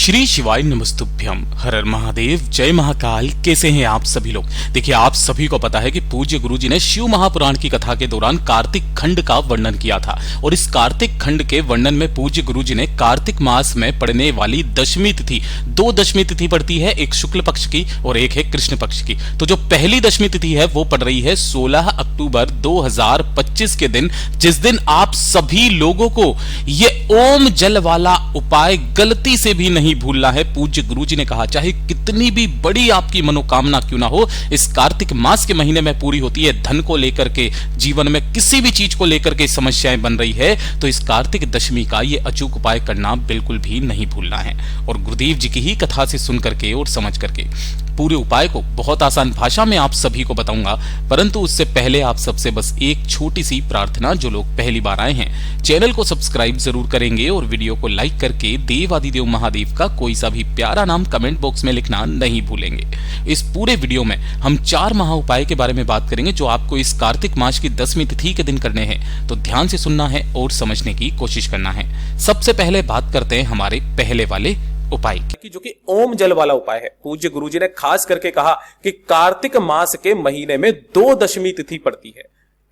श्री शिवाय नमस्तुभ्यम। हर हर महादेव, जय महाकाल। कैसे हैं आप सभी लोग? देखिए, आप सभी को पता है कि पूज्य गुरु जी ने शिव महापुराण की कथा के दौरान कार्तिक खंड का वर्णन किया था और इस कार्तिक खंड के वर्णन में पूज्य गुरु जी ने कार्तिक मास में पड़ने वाली दशमी तिथि, दो दशमी तिथि पड़ती है, एक शुक्ल पक्ष की और एक है कृष्ण पक्ष की। तो जो पहली दशमी तिथि है वो पड़ रही है 16 अक्टूबर 2025 के दिन, जिस दिन आप सभी लोगों को ये ओम जल वाला उपाय गलती से भी नहीं भूलना है। पूज्य गुरु जी ने कहा, चाहे कितनी भी बड़ी आपकी मनोकामना क्यों ना हो, इस कार्तिक मास के महीने में पूरी होती है। धन को लेकर के, जीवन में किसी भी चीज को लेकर के समस्याएं बन रही है, तो इस कार्तिक दशमी का ये अचूक उपाय करना बिल्कुल भी नहीं भूलना है। और गुरुदेव जी की ही कथा से सुन करके और समझ करके पूरे उपाय को बहुत आसान भाषा में आप सभी को बताऊंगा, परंतु उससे पहले आप सबसे बस एक छोटी सी प्रार्थना। जो लोग पहली बार आए हैं, चैनल को सब्सक्राइब जरूर करेंगे और वीडियो को लाइक करके देवादिदेव महादेव का कोई सा भी प्यारा नाम कमेंट बॉक्स में लिखना नहीं भूलेंगे। इस पूरे वीडियो में हम 4 महा उपाय के बारे में बात करेंगे जो आपको इस कार्तिक मास की 10वीं तिथि के दिन करने हैं, तो ध्यान से सुनना है और समझने की कोशिश करना है। सबसे पहले बात करते हैं हमारे पहले वाले उपाय की, जो कि ओम जल वाला उपाय है। पूज्य गुरु जी ने खास करके कहा कि कार्तिक मास के महीने में 2 दशमी तिथि पड़ती है,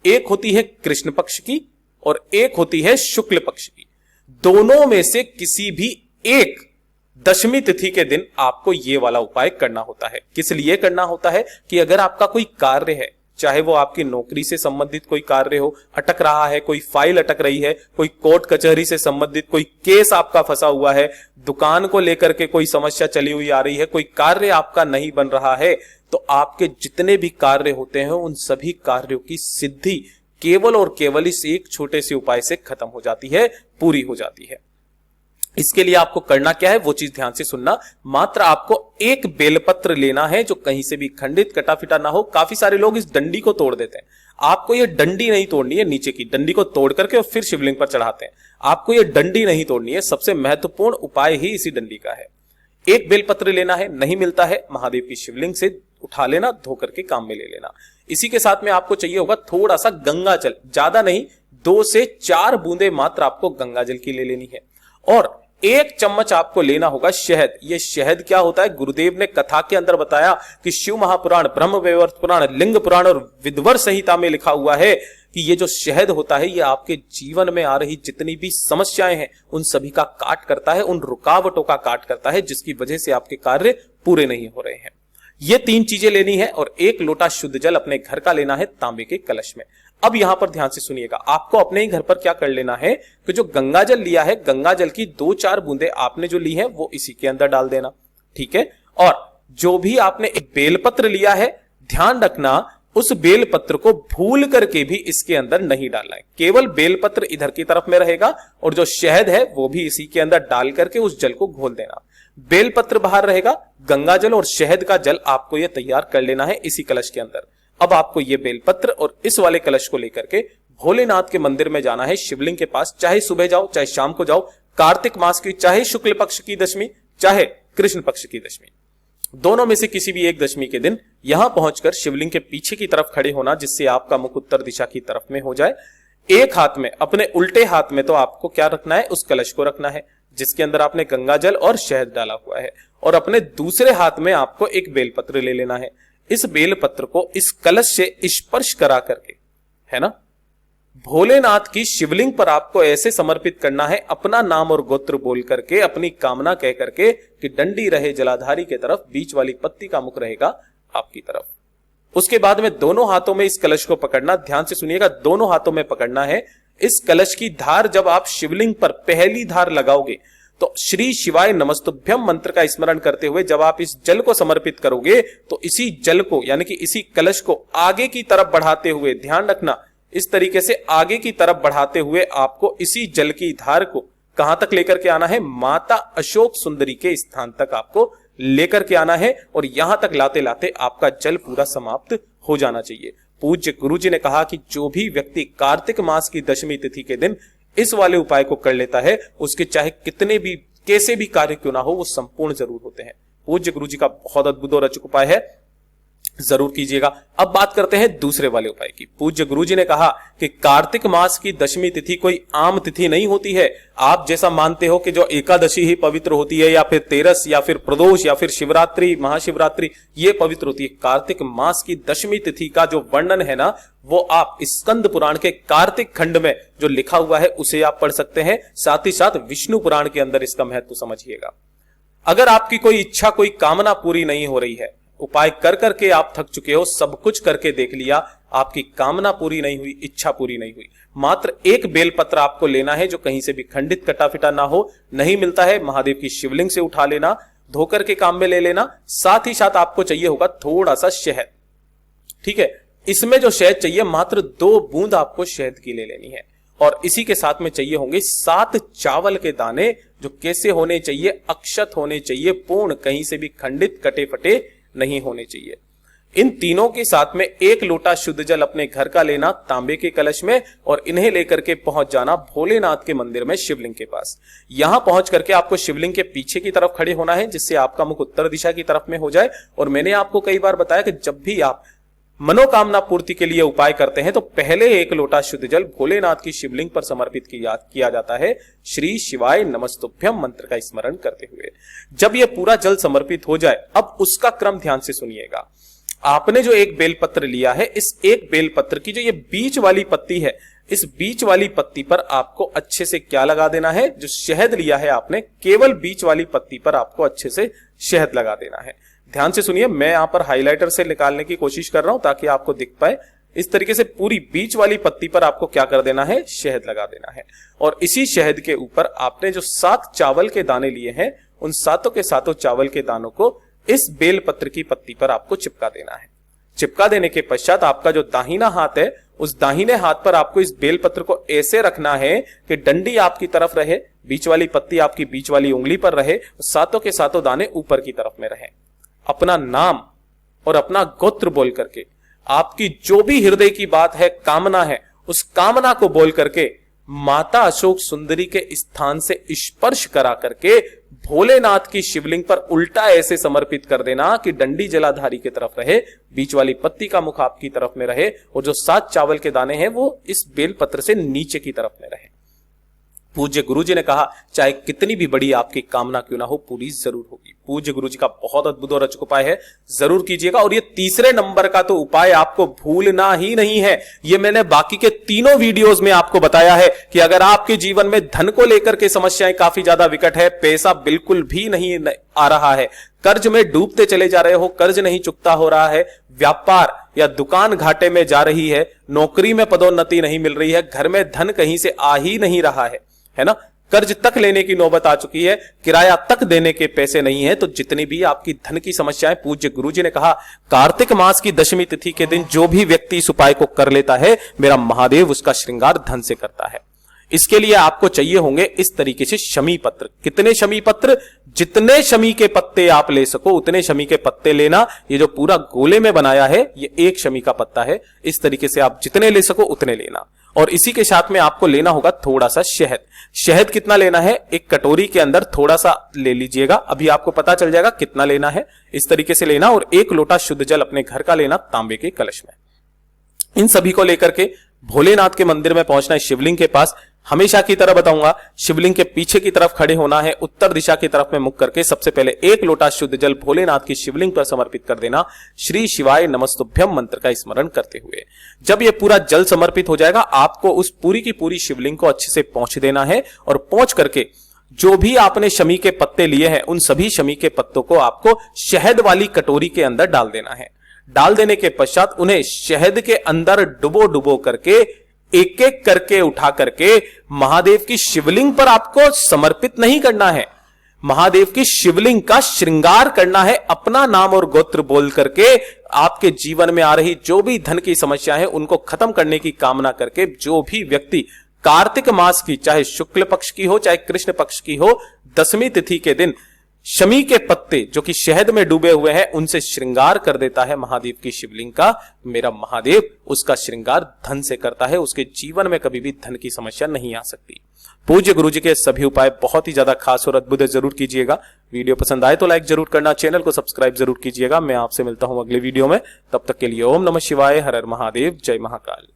एक होती है कृष्ण पक्ष की और एक होती है शुक्ल पक्ष की। दोनों में से किसी भी एक दशमी तिथि के दिन आपको यह वाला उपाय करना होता है। किस लिए करना होता है कि अगर आपका कोई कार्य है, चाहे वो आपकी नौकरी से संबंधित कोई कार्य हो, अटक रहा है, कोई फाइल अटक रही है, कोई कोर्ट कचहरी से संबंधित कोई केस आपका फंसा हुआ है, दुकान को लेकर के कोई समस्या चली हुई आ रही है, कोई कार्य आपका नहीं बन रहा है, तो आपके जितने भी कार्य होते हैं उन सभी कार्यों की सिद्धि केवल और केवल इस एक छोटे से उपाय से खत्म हो जाती है, पूरी हो जाती है। इसके लिए आपको करना क्या है वो चीज ध्यान से सुनना। मात्र आपको एक बेलपत्र लेना है जो कहीं से भी खंडित कटा फिटा ना हो। काफी सारे लोग इस डंडी को तोड़ देते हैं। आपको ये डंडी नहीं तोड़नी है, नीचे की डंडी को तोड़ करके और फिर शिवलिंग पर चढ़ाते हैं। आपको ये डंडी नहीं तोड़नी है। सबसे महत्वपूर्ण उपाय ही इसी डंडी का है। एक बेलपत्र लेना है, नहीं मिलता है महादेव की शिवलिंग से उठा लेना, धो करके काम में ले लेना। इसी के साथ में आपको चाहिए होगा थोड़ा सा गंगा जल, ज्यादा नहीं, 2 से 4 बूंदे मात्र आपको गंगा जल की ले लेनी है। और 1 चम्मच आपको लेना होगा शहद। ये शहद क्या होता है? गुरुदेव ने कथा के अंदर बताया कि शिव महापुराण, ब्रह्म वैवर्त पुराण, लिंग पुराण और विद्वर संहिता में लिखा हुआ है कि ये जो शहद होता है ये आपके जीवन में आ रही जितनी भी समस्याएं हैं उन सभी का काट करता है, उन रुकावटों का काट करता है जिसकी वजह से आपके कार्य पूरे नहीं हो रहे हैं। ये 3 चीजें लेनी है और 1 लोटा शुद्ध जल अपने घर का लेना है, तांबे के कलश में। अब यहां पर ध्यान से सुनिएगा, आपको अपने ही घर पर क्या कर लेना है कि जो गंगा जल लिया है, गंगा जल की 2-4 बूंदे आपने जो ली है वो इसी के अंदर डाल देना, ठीक है। और जो भी आपने एक बेलपत्र लिया है, ध्यान रखना उस बेलपत्र को भूल करके भी इसके अंदर नहीं डालना है। केवल बेलपत्र इधर की तरफ में रहेगा और जो शहद है वो भी इसी के अंदर डाल करके उस जल को घोल देना। बेलपत्र बाहर रहेगा, गंगा जल और शहद का जल आपको यह तैयार कर लेना है इसी कलश के अंदर। अब आपको ये बेलपत्र और इस वाले कलश को लेकर के भोलेनाथ के मंदिर में जाना है, शिवलिंग के पास। चाहे सुबह जाओ चाहे शाम को जाओ, कार्तिक मास की चाहे शुक्ल पक्ष की दशमी चाहे कृष्ण पक्ष की दशमी, दोनों में से किसी भी एक दशमी के दिन यहां पहुंचकर शिवलिंग के पीछे की तरफ खड़े होना, जिससे आपका मुख उत्तर दिशा की तरफ में हो जाए। एक हाथ में, अपने उल्टे हाथ में तो आपको क्या रखना है? उस कलश को रखना है जिसके अंदर आपने गंगा जल और शहद डाला हुआ है, और अपने दूसरे हाथ में आपको एक बेलपत्र ले लेना है। इस बेलपत्र को इस कलश से स्पर्श करा करके, है ना, भोलेनाथ की शिवलिंग पर आपको ऐसे समर्पित करना है, अपना नाम और गोत्र बोल करके, अपनी कामना कह करके कि डंडी रहे जलाधारी के तरफ, बीच वाली पत्ती का मुख रहेगा आपकी तरफ। उसके बाद में दोनों हाथों में इस कलश को पकड़ना। ध्यान से सुनिएगा, दोनों हाथों में पकड़ना है। इस कलश की धार जब आप शिवलिंग पर पहली धार लगाओगे तो श्री शिवाय नमस्तुभ्यम मंत्र का स्मरण करते हुए जब आप इस जल को समर्पित करोगे तो इसी जल को, यानी कि इसी कलश को आगे की तरफ बढ़ाते हुए, ध्यान रखना, इस तरीके से आगे की तरफ बढ़ाते हुए आपको इसी जल की धार को कहां तक लेकर के आना है? माता अशोक सुंदरी के स्थान तक आपको लेकर के आना है, और यहां तक लाते लाते आपका जल पूरा समाप्त हो जाना चाहिए। पूज्य गुरु जी ने कहा कि जो भी व्यक्ति कार्तिक मास की दशमी तिथि के दिन इस वाले उपाय को कर लेता है, उसके चाहे कितने भी कैसे भी कार्य क्यों ना हो वो संपूर्ण जरूर होते हैं। पूज्य गुरु जी का बहुत अद्भुत और अचूक उपाय है। जरूर कीजिएगा। अब बात करते हैं दूसरे वाले उपाय की। पूज्य गुरुजी ने कहा कि कार्तिक मास की दशमी तिथि कोई आम तिथि नहीं होती है। आप जैसा मानते हो कि जो एकादशी ही पवित्र होती है, या फिर तेरस, या फिर प्रदोष, या फिर शिवरात्रि, महाशिवरात्रि, ये पवित्र होती है। कार्तिक मास की दशमी तिथि का जो वर्णन है ना, वो आप स्कंद पुराण के कार्तिक खंड में जो लिखा हुआ है उसे आप पढ़ सकते हैं। साथ ही साथ विष्णु पुराण के अंदर इसका महत्व समझिएगा। अगर आपकी कोई इच्छा, कोई कामना पूरी नहीं हो रही है, उपाय कर करके आप थक चुके हो, सब कुछ करके देख लिया, आपकी कामना पूरी नहीं हुई, इच्छा पूरी नहीं हुई, मात्र एक बेलपत्र आपको लेना है जो कहीं से भी खंडित कटाफिटा ना हो। नहीं मिलता है, महादेव की शिवलिंग से उठा लेना, धोकर के काम में ले लेना। साथ ही साथ आपको चाहिए होगा थोड़ा सा शहद। ठीक है, इसमें जो शहद चाहिए, मात्र 2 बूंद आपको शहद की ले लेनी है। और इसी के साथ में चाहिए होंगे 7 चावल के दाने, जो कैसे होने चाहिए, अक्षत होने चाहिए, पूर्ण, कहीं से भी खंडित कटे फटे नहीं होने चाहिए। इन तीनों के साथ में 1 लोटा शुद्ध जल अपने घर का लेना तांबे के कलश में, और इन्हें लेकर के पहुंच जाना भोलेनाथ के मंदिर में शिवलिंग के पास। यहां पहुंच करके आपको शिवलिंग के पीछे की तरफ खड़े होना है, जिससे आपका मुख उत्तर दिशा की तरफ में हो जाए। और मैंने आपको कई बार बताया कि जब भी आप मनोकामना पूर्ति के लिए उपाय करते हैं तो पहले 1 लोटा शुद्ध जल भोलेनाथ की शिवलिंग पर समर्पित किया जाता है, श्री शिवाय नमस्तुभ्यम मंत्र का स्मरण करते हुए। जब यह पूरा जल समर्पित हो जाए, अब उसका क्रम ध्यान से सुनिएगा। आपने जो एक बेलपत्र लिया है, इस एक बेलपत्र की जो ये बीच वाली पत्ती है, इस बीच वाली पत्ती पर आपको अच्छे से क्या लगा देना है, जो शहद लिया है आपने, केवल बीच वाली पत्ती पर आपको अच्छे से शहद लगा देना है। ध्यान से सुनिए, मैं यहां पर हाइलाइटर से निकालने की कोशिश कर रहा हूं ताकि आपको दिख पाए। इस तरीके से पूरी बीच वाली पत्ती पर आपको क्या कर देना है, शहद लगा देना है। और इसी शहद के ऊपर आपने जो 7 चावल के दाने लिए हैं, उन 7 के 7 चावल के दानों को इस बेलपत्र की पत्ती पर आपको चिपका देना है। चिपका देने के पश्चात आपका जो दाहिना हाथ है, उस दाहिने हाथ पर आपको इस बेलपत्र को ऐसे रखना है कि डंडी आपकी तरफ रहे, बीच वाली पत्ती आपकी बीच वाली उंगली पर रहे, 7 के 7 दाने ऊपर की तरफ में रहे। अपना नाम और अपना गोत्र बोल करके, आपकी जो भी हृदय की बात है, कामना है, उस कामना को बोल करके माता अशोक सुंदरी के स्थान से स्पर्श करा करके भोलेनाथ की शिवलिंग पर उल्टा ऐसे समर्पित कर देना कि डंडी जलाधारी की तरफ रहे, बीच वाली पत्ती का मुख आपकी तरफ में रहे, और जो 7 चावल के दाने हैं वो इस बेलपत्र से नीचे की तरफ में रहे। पूज्य गुरुजी ने कहा, चाहे कितनी भी बड़ी आपकी कामना क्यों ना हो, पूरी जरूर होगी। पूज्य गुरुजी का बहुत अद्भुत और अचूक उपाय है, जरूर कीजिएगा। और ये तीसरे नंबर का तो उपाय आपको भूलना ही नहीं है। ये मैंने बाकी के तीनों वीडियोस में आपको बताया है कि अगर आपके जीवन में धन को लेकर के समस्याएं काफी ज्यादा विकट है, पैसा बिल्कुल भी नहीं आ रहा है, कर्ज में डूबते चले जा रहे हो, कर्ज नहीं चुकता हो रहा है, व्यापार या दुकान घाटे में जा रही है, नौकरी में पदोन्नति नहीं मिल रही है, घर में धन कहीं से आ ही नहीं रहा है ना, कर्ज तक लेने की नौबत आ चुकी है, किराया तक देने के पैसे नहीं है, तो जितनी भी आपकी धन की समस्याएं, पूज्य गुरुजी ने कहा, कार्तिक मास की दशमी तिथि के दिन जो भी व्यक्ति इस उपाय को कर लेता है, मेरा महादेव उसका श्रृंगार धन से करता है। इसके लिए आपको चाहिए होंगे इस तरीके से शमी पत्र। कितने शमी पत्र? जितने शमी के पत्ते आप ले सको उतने शमी के पत्ते लेना। ये जो पूरा गोले में बनाया है, ये 1 शमी का पत्ता है। इस तरीके से आप जितने ले सको उतने लेना। और इसी के साथ में आपको लेना होगा थोड़ा सा शहद। शहद कितना लेना है? 1 कटोरी के अंदर थोड़ा सा ले लीजिएगा, अभी आपको पता चल जाएगा कितना लेना है। इस तरीके से लेना, और 1 लोटा शुद्ध जल अपने घर का लेना तांबे के कलश में। इन सभी को लेकर के भोलेनाथ के मंदिर में पहुंचना है, शिवलिंग के पास। हमेशा की तरह बताऊंगा, शिवलिंग के पीछे की तरफ खड़े होना है, उत्तर दिशा की तरफ में मुख करके सबसे पहले 1 लोटा शुद्ध जल भोलेनाथ की शिवलिंग पर समर्पित कर देना, श्री शिवाय नमस्तुभ्यम मंत्र का स्मरण करते हुए। जब यह पूरा जल समर्पित हो जाएगा, आपको उस पूरी की पूरी शिवलिंग को अच्छे से पोंछ देना है, और पोंछ करके जो भी आपने शमी के पत्ते लिए हैं, उन सभी शमी के पत्तों को आपको शहद वाली कटोरी के अंदर डाल देना है। डाल देने के पश्चात उन्हें शहद के अंदर डुबो डुबो करके एक एक करके उठा करके महादेव की शिवलिंग पर आपको समर्पित नहीं करना है, महादेव की शिवलिंग का श्रृंगार करना है। अपना नाम और गोत्र बोल करके आपके जीवन में आ रही जो भी धन की समस्या है उनको खत्म करने की कामना करके, जो भी व्यक्ति कार्तिक मास की, चाहे शुक्ल पक्ष की हो चाहे कृष्ण पक्ष की हो, दशमी तिथि के दिन शमी के पत्ते जो कि शहद में डूबे हुए हैं उनसे श्रृंगार कर देता है महादेव की शिवलिंग का, मेरा महादेव उसका श्रृंगार धन से करता है, उसके जीवन में कभी भी धन की समस्या नहीं आ सकती। पूज्य गुरु जी के सभी उपाय बहुत ही ज्यादा खास और अद्भुत है, जरूर कीजिएगा। वीडियो पसंद आए तो लाइक जरूर करना, चैनल को सब्सक्राइब जरूर कीजिएगा। मैं आपसे मिलता हूं अगले वीडियो में, तब तक के लिए ओम नमः शिवाय, हर हर महादेव, जय महाकाल।